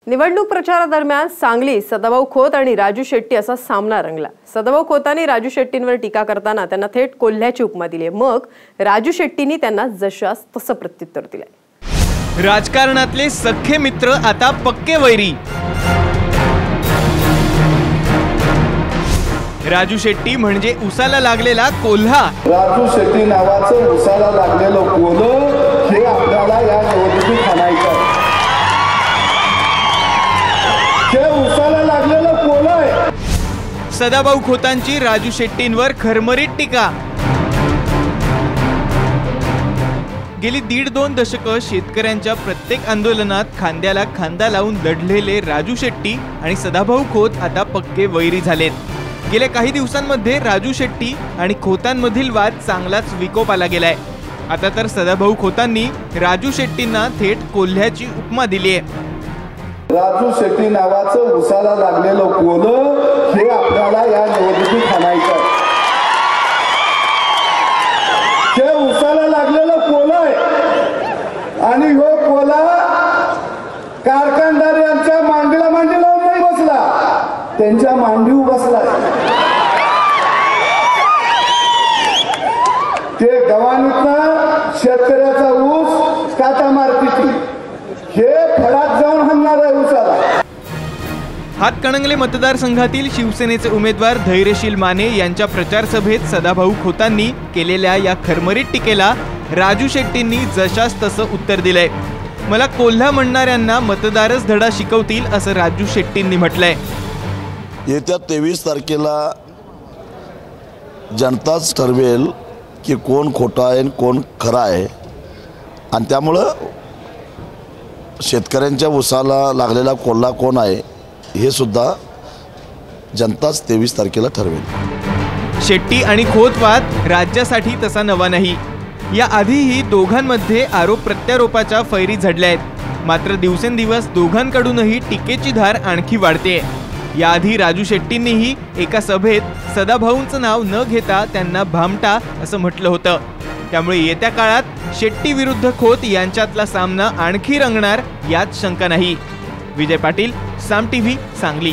निवडणूक प्रचारादरम्यान सांगली सदाभाऊ खोत आणि राजू शेट्टी असा सामना रंगला। सदाभाऊ खोतांनी राजू शेट्टींवर टीका करताना त्यांना थेट कोल्ह्याची उपमा दिली। मग राजू शेट्टींनी त्यांना जशास तसं प्रत्युत्तर दिलंय। राजकारणातले सख्खे मित्र आता पक्के वैरी। राजू शेट्टी म्हणजे उसाला लागलेला कोल्हा। राजू शेट्टी नावाचं उसाला लागलेलं कोल्ह हे आपल्याला या निवडणुकीत खाणायचं। हे उसाला लागलेलं कोल्ह आहे। सदाभाऊ खोतांची राजू शेट्टींवर खरमरीत टीका। गेली 1.5-2 दशकं शेतकऱ्यांच्या प्रत्येक आंदोलनात खांद्याला खांदा लावून लढलेले राजू शेट्टी आणि सदाभाऊ खोत आता पक्के वैरी झालेत। गेल्या काही दिवसांमध्ये राजू शेट्टी आणि खोतांमधील वाद चांगलाच विकोपाला गेलाय। आता तर सदाभाऊ खोतांनी राजू शेट्टींना थेट कोल्ह्याची उपमा दिली आहे। राजू शेट्टी नावाचं उसाला लागलेलं कोल्ह हे आपल्याला या निवडणुकीत खाणायचं। हे उसाला लागलेलं कोल्ह आहे आणि हो कोल्हा कारखानदार यांच्या मांडीला मांडी लावून नाही बसला, त्यांच्या मांडीवर बसला। ते गव्हाणीतनं शेतकऱ्याचा ऊस काटा मारती, हे फळात जाऊन हाणणार आहे उसाला। हातकणंगले मतदारसंघातील शिवसेनेचे उमेदवार धैर्यशील माने यांच्या प्रचार सभेत सदाभाऊ खोतांनी केलेल्या या खरमरीत टीकेला राजू शेट्टींनी जशास तसं उत्तर दिलंय। मला कोल्हा म्हणणाऱ्यांना मतदारच धडा शिकवतील असं राजू शेट्टींनी म्हटलंय। येत्या 23 तारखेला जनताच ठरवेल की कोण खोटा आहे कोण खरा आहे, आणि त्यामुळं शेतकऱ्यांच्या उसाला लागलेला कोल्हा कोण आहे हे सुद्धा जनताच 23 तारखेला ठरवेल। शेट्टी आणि खोत वाद राज्यासाठी तसा नवा नाही। या आधीही दोघांमध्ये आरोप प्रत्यारोपाच्या फैरी झडल्या आहेत। मात्र दिवसेंदिवस दोघांकडूनही टीकेची धार आणखी वाढते। याआधी राजू शेट्टींनीही एका सभेत सदाभाऊंचं नाव न घेता त्यांना भामटा असं म्हटलं होतं। त्यामुळे येत्या काळात शेट्टी विरुद्ध खोत यांच्यातला सामना आणखी रंगणार यात शंका नाही। विजय पाटील, साम टीव्ही, सांगली।